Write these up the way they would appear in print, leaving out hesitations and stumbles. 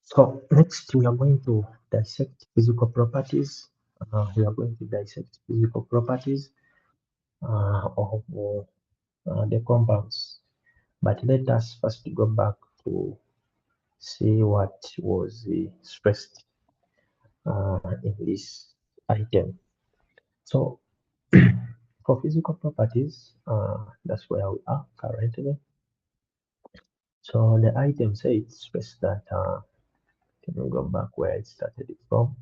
So next we are going to dissect physical properties. We are going to dissect physical properties of the compounds. But let us first go back to see what was stressed in this item. So for physical properties, that's where we are currently. So the item says stress that, can we go back where it started it from?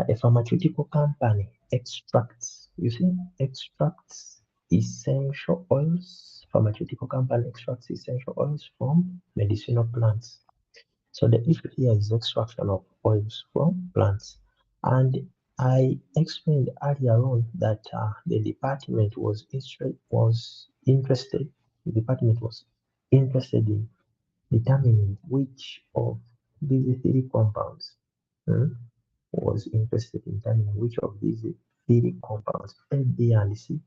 A pharmaceutical company extracts, you see, extracts essential oils. Pharmaceutical company extracts essential oils from medicinal plants. So the issue here is extraction of oils from plants. And I explained earlier on that the department the department was interested in determining which of these three compounds hmm, was interested in determining which of these three compounds, A, B, and C,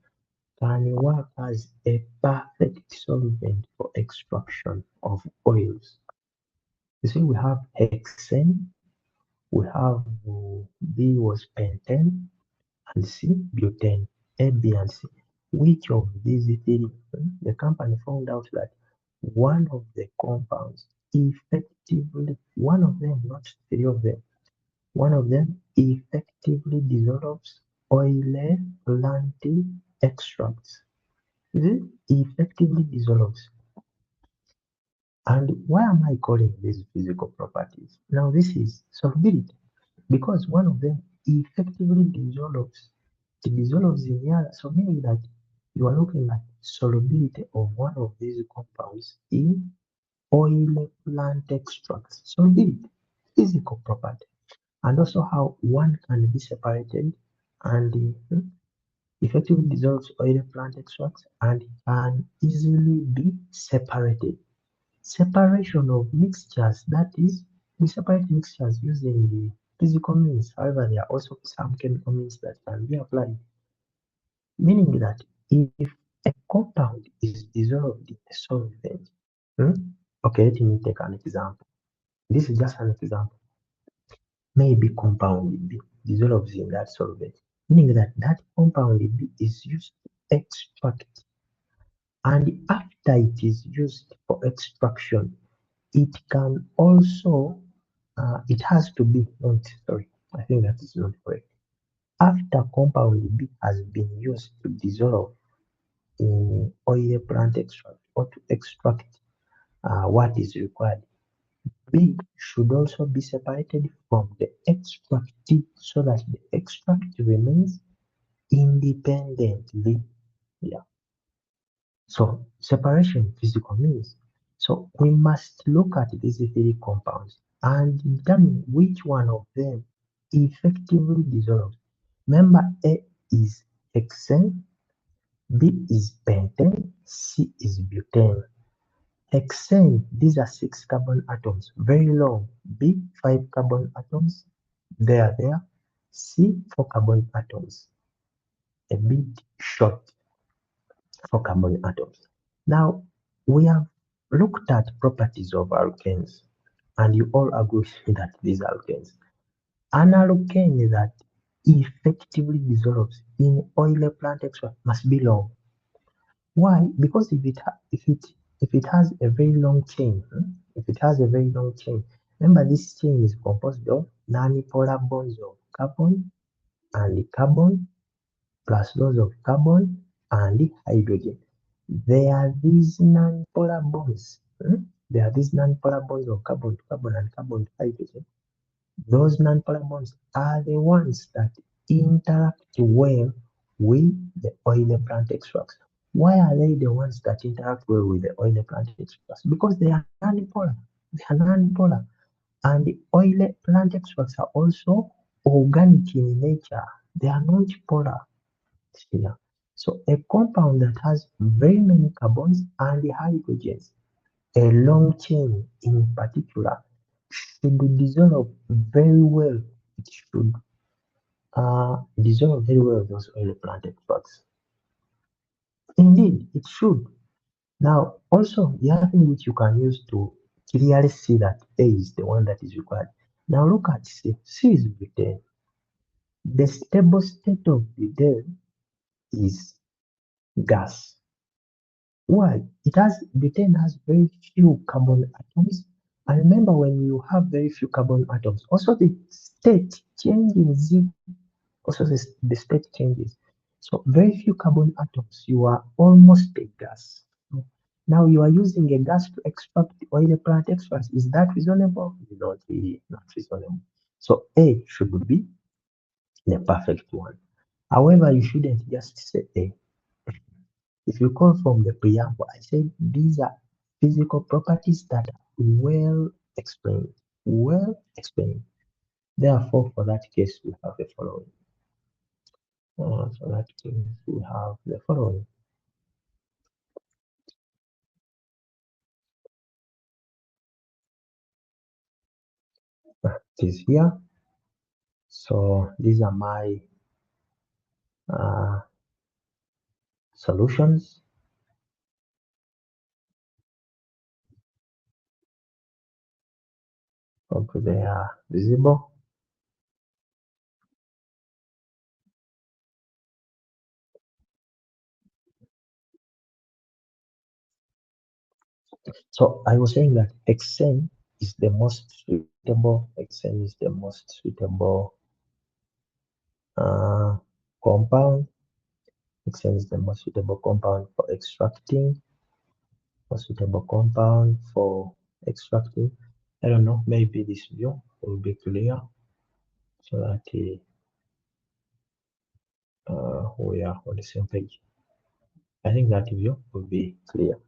can work as a perfect solvent for extraction of oils. You see, we have hexane, we have B was pentane, and C butane, A, B, and C. Which of these three? The company found out that one of the compounds effectively, one of them, not three of them, one of them effectively dissolves oily plant extracts. Is it effectively dissolves? And why am I calling these physical properties? Now, this is solubility because one of them effectively dissolves. It dissolves in the other. So, meaning that you are looking at solubility of one of these compounds in oil plant extracts. Solubility, physical property, and also how one can be separated and effectively dissolves oil plant extracts and can easily be separated. Separation of mixtures, that is, we separate mixtures using the physical means. However, there are also some chemical means that can be applied, meaning that if a compound is dissolved in a solvent, hmm, okay, let me take an example. This is just an example. Maybe compound B dissolves in that solvent, meaning that that compound B is used to extract, and after it is used for extraction, it can also, it has to be, not, sorry, I think that is not correct. After compound B has been used to dissolve in oil plant extract or to extract what is required, B should also be separated from the extract so that the extract remains independently. Yeah. So separation physical means. So we must look at these three compounds and determine which one of them effectively dissolves. Remember, A is hexane, B is pentane, C is butane. Hexane, these are 6 carbon atoms, very long. B, 5 carbon atoms, there. C, 4 carbon atoms, a bit short, 4 carbon atoms. Now, we have looked at properties of alkanes, and you all agree that these alkanes. An alkane that effectively dissolves in oily plant extract must be long. Why? Because if it has a very long chain, if it has a very long chain, remember this chain is composed of nonpolar bonds of carbon and carbon plus those of carbon and hydrogen. There are these nonpolar bonds. There are these nonpolar bonds of carbon to carbon and carbon to hydrogen. Those nonpolar bonds are the ones that interact well with the oil plant extracts. Why are they the ones that interact well with the oil plant extracts? Because they are nonpolar. They are nonpolar. And the oil plant extracts are also organic in nature. They are not polar. Yeah. So a compound that has very many carbons and hydrogens, a long chain in particular, should dissolve very well. It should dissolve very well those oil plant extracts. Indeed, it should. Now, also the other thing which you can use to clearly see that A is the one that is required. Now look at C. C is butane. The stable state of butane is gas. Why? Butane has very few carbon atoms. And remember, when you have very few carbon atoms, also the state changes. Also the state changes. So very few carbon atoms, you are almost a gas. Now you are using a gas to extract oil plant extracts. Is that reasonable? Not really, not reasonable. So A should be the perfect one. However, you shouldn't just say A. If you call from the preamble, I said these are physical properties that are well explained. Well explained. Therefore, for that case, we have the following. For that case, we have the following. It is here. So these are my solutions. Hope they are visible. So I was saying that Xn is the most suitable. Xn is the most suitable compound. Xn is the most suitable compound for extracting. Most suitable compound for extracting. I don't know. Maybe this view will be clear, so that we are on the same page. I think that view will be clear.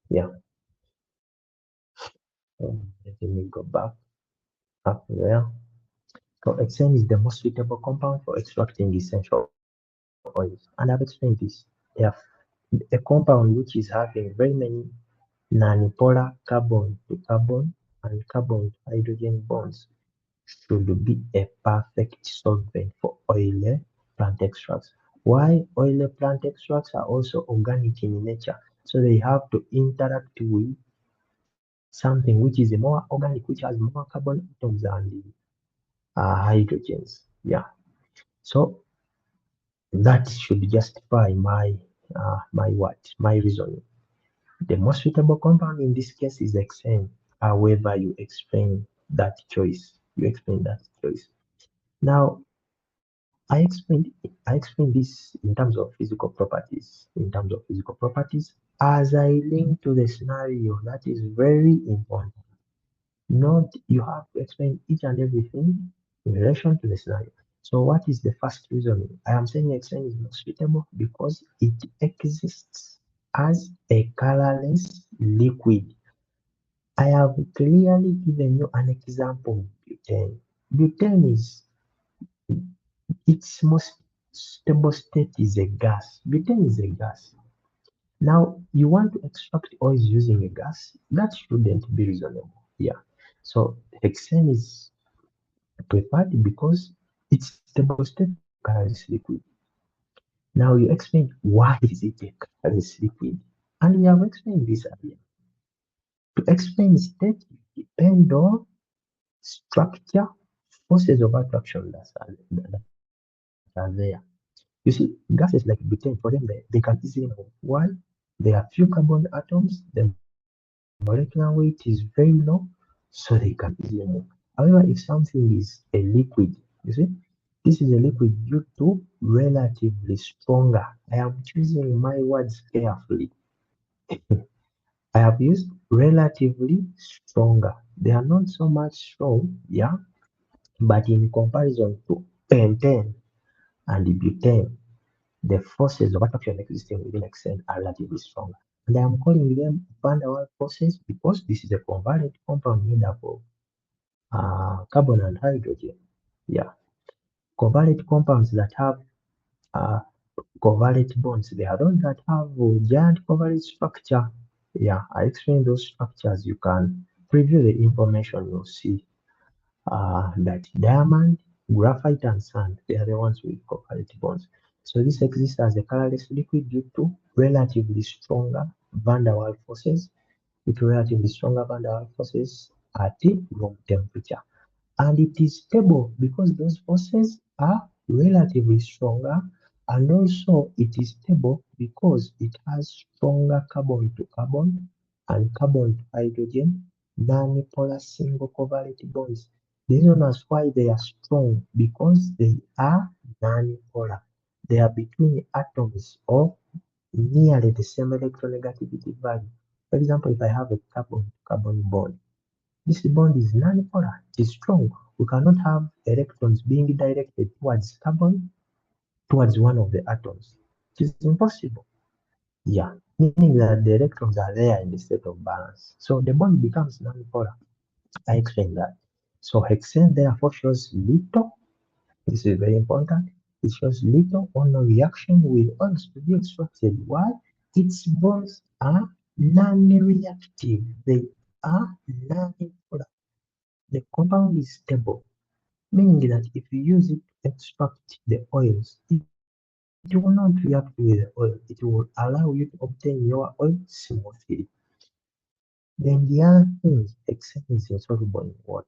Yeah. Let me go back up there. So Xn is the most suitable compound for extracting essential oils. And I've explained this. If a compound which is having very many nonpolar carbon to carbon and carbon to hydrogen bonds should be a perfect solvent for oil plant extracts. Why oil plant extracts are also organic in nature, so they have to interact with something which is more organic, which has more carbon atoms and hydrogens. Yeah. So that should justify my reasoning. The most suitable compound in this case is Xn. However, you explain that choice. You explain that choice. Now, I explained this in terms of physical properties. In terms of physical properties, as I link to the scenario, that is very important. Not you have to explain each and everything in relation to the scenario. So what is the first reasoning? I am saying Xn is not suitable because it exists as a colorless liquid. I have clearly given you an example of butane. Butane is its most stable state is a gas. Butane is a gas. Now, you want to extract oils using a gas, that shouldn't be reasonable. Yeah. So, hexane is preferred because its stable state colorless liquid. Now, you explain why is it a colorless liquid, and we have explained this earlier. To explain state, depend on structure, forces of attraction that are there. You see, gases like butane, for them, they can easily move. Why? There are few carbon atoms, the molecular weight is very low, so they can easily move. However, if something is a liquid, you see, this is a liquid due to relatively stronger. I am choosing my words carefully. I have used relatively stronger. They are not so much strong, yeah, but in comparison to pentane and butane, the forces of attraction existing within Xn are relatively stronger. And I am calling them van der Waals forces because this is a covalent compound made up of carbon and hydrogen. Yeah, covalent compounds that have uh, covalent bonds, they are those that have a giant covalent structure. Yeah, I explain those structures. You can preview the information, you'll see that diamond, graphite, and sand, they are the ones with covalent bonds. So this exists as a colorless liquid due to relatively stronger van der Waals forces It relatively stronger van der Waals forces at room temperature. And it is stable because those forces are relatively stronger, and also it is stable because it has stronger carbon to carbon and carbon to hydrogen non-polar single covalent bonds. The reason as why they are strong because they are non-polar. They are between atoms of nearly the same electronegativity value. For example, if I have a carbon-carbon bond, this bond is non-polar, it is strong. We cannot have electrons being directed towards carbon, towards one of the atoms. It is impossible. Yeah, meaning that the electrons are there in the state of balance. So the bond becomes non-polar. I explained that. So hexane therefore shows little, this is very important, it shows little or no reaction with oils to be extracted. Why? Its bonds are non-reactive. They are non-polar. The compound is stable, meaning that if you use it to extract the oils, it will not react with the oil. It will allow you to obtain your oil smoothly. Then the other thing, hexane is insoluble in water.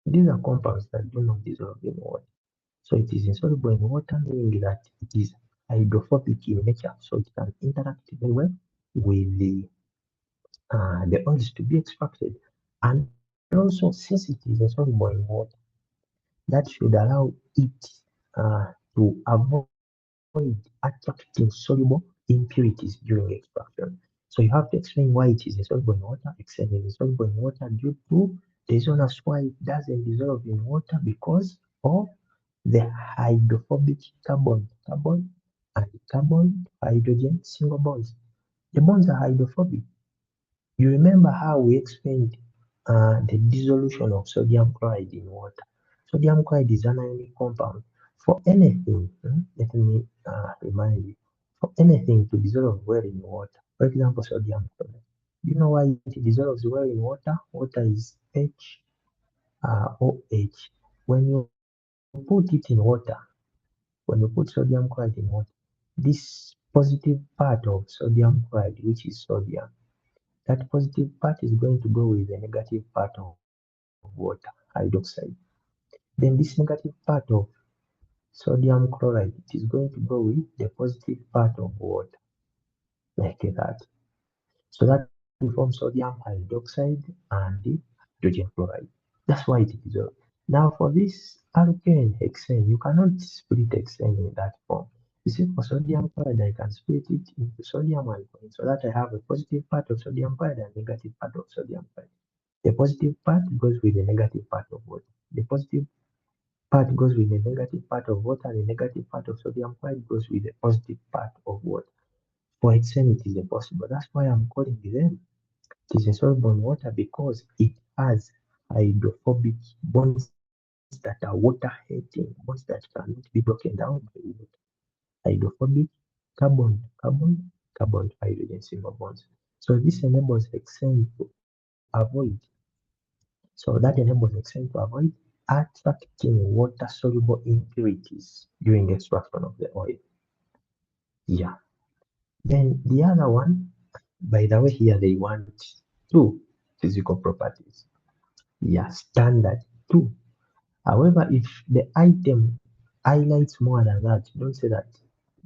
These are compounds that do not dissolve in water. So it is insoluble in water, meaning that it is hydrophobic in nature, so it can interact very well with the oils to be extracted. And also, since it is insoluble in water, that should allow it to avoid attracting soluble impurities during extraction. So you have to explain why it is insoluble in water. Hexane is insoluble in water due to the reason as why it doesn't dissolve in water because of the hydrophobic carbon and carbon hydrogen single bonds. The bonds are hydrophobic. You remember how we explained the dissolution of sodium chloride in water. Sodium chloride is an ionic compound. For anything, let me remind you, for anything to dissolve well in water, for example, sodium chloride, you know why it dissolves well in water? Water is OH. When you put it in water, when you put sodium chloride in water, this positive part of sodium chloride, which is sodium, that positive part is going to go with the negative part of water, hydroxide. Then this negative part of sodium chloride, it is going to go with the positive part of water, like that. So that will form sodium hydroxide and the hydrogen chloride. That's why it is dissolved. Now for this alkane hexane, you cannot split hexane in that form. You see, for sodium chloride, I can split it into sodium and chlorine so that I have a positive part of sodium chloride and negative part of sodium chloride. The positive part goes with the negative part of water. The positive part goes with the negative part of water, and the negative part of sodium chloride goes with the positive part of water. For hexane, it is impossible. That's why I'm calling them. It is insoluble in water because it has hydrophobic bonds that are water-hating, bonds that cannot be broken down by water. Hydrophobic carbon hydrogen single bonds. So this enables hexane to avoid. So that enables hexane to avoid attracting water-soluble impurities during extraction of the oil. Yeah. Then the other one, by the way, here they want two physical properties. Yeah, standard two. However, if the item highlights more than that, don't say that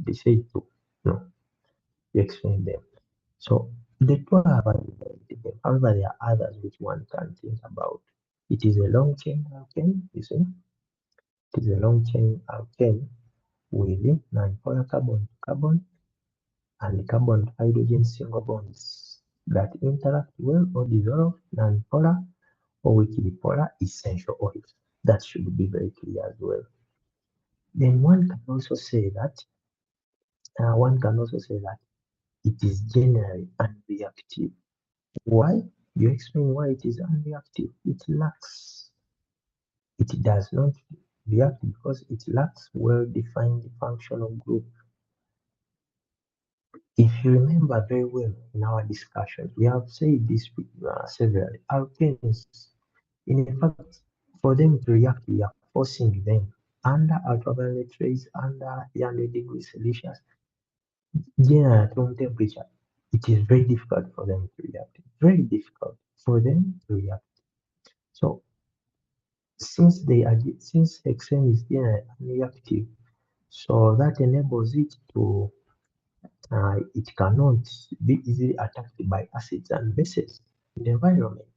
they say two. No, you explain them. So the two are available. However, there are others which one can think about. It is a long chain alkane, you see. It is a long chain alkane with non-polar carbon to carbon and carbon to hydrogen single bonds that interact well or dissolve non-polar or weakly polar essential oils. That should be very clear as well. Then one can also say that it is generally unreactive. Why? You explain why it is unreactive. It does not react because it lacks well-defined functional group. If you remember very well in our discussions, we have said this severally. Alkanes, in fact, for them to react, we are forcing them under ultraviolet rays, under 300 degrees Celsius, general at room temperature. it is very difficult for them to react. Very difficult for them to react. So since hexane is reactive, so that enables it to it cannot be easily attacked by acids and bases in the environment.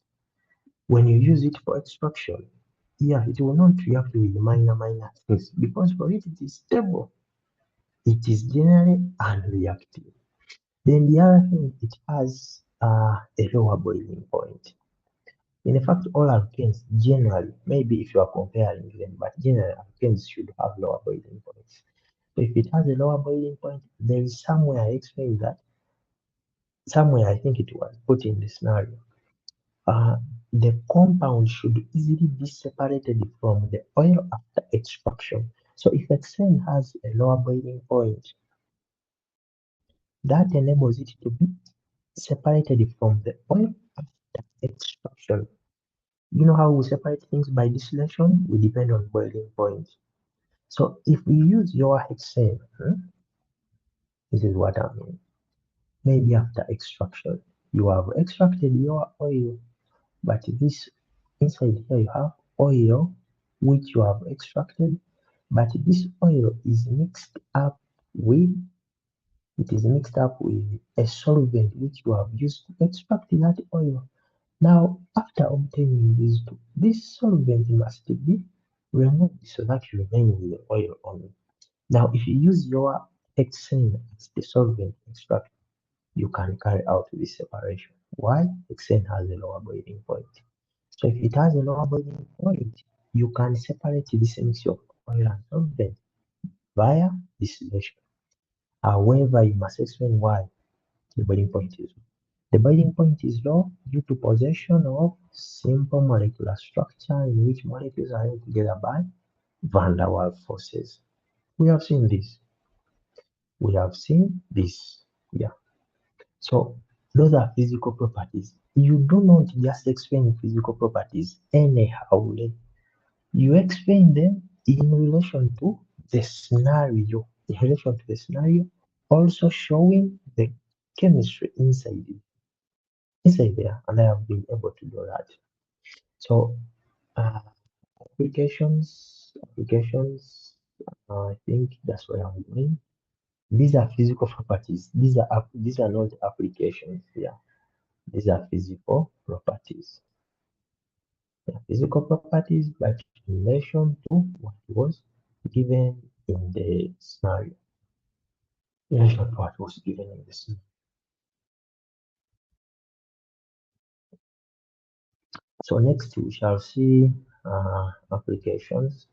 When you use it for extraction, yeah, it will not react with minor things because for it is stable. It is generally unreactive. Then the other thing, it has a lower boiling point. In fact, all alkanes generally, maybe if you are comparing them, but generally alkanes should have lower boiling points. So if it has a lower boiling point, there is somewhere I explained that, somewhere I think it was put in the scenario. Uh, the compound should easily be separated from the oil after extraction. So if hexane has a lower boiling point, that enables it to be separated from the oil after extraction. You know how we separate things by distillation? We depend on boiling point. So if we use your hexane, this is what I mean. Maybe after extraction, you have extracted your oil, but this inside here you have oil which you have extracted, but this oil is mixed up with a solvent which you have used to extract that oil. Now, after obtaining these two, this solvent must be removed so that you remain with the oil only. Now, if you use your hexane as the solvent extract, you can carry out this separation. Why? Hexane has a lower boiling point. So if it has a lower boiling point, you can separate this mixture of oil and solvent via distillation. However, you must explain why the boiling point is low. The boiling point is low due to possession of simple molecular structure in which molecules are held together by van der Waals forces. We have seen this. We have seen this. Yeah. So those are physical properties. You do not just explain physical properties anyhow. You explain them in relation to the scenario. In relation to the scenario, also showing the chemistry inside there, and I have been able to do that. So uh, applications. I think that's where I'm going. These are physical properties. These are not applications. Yeah, these are physical properties. Yeah, physical properties, but in relation to what was given in the scenario. In relation to what was given in the scenario. So next we shall see applications.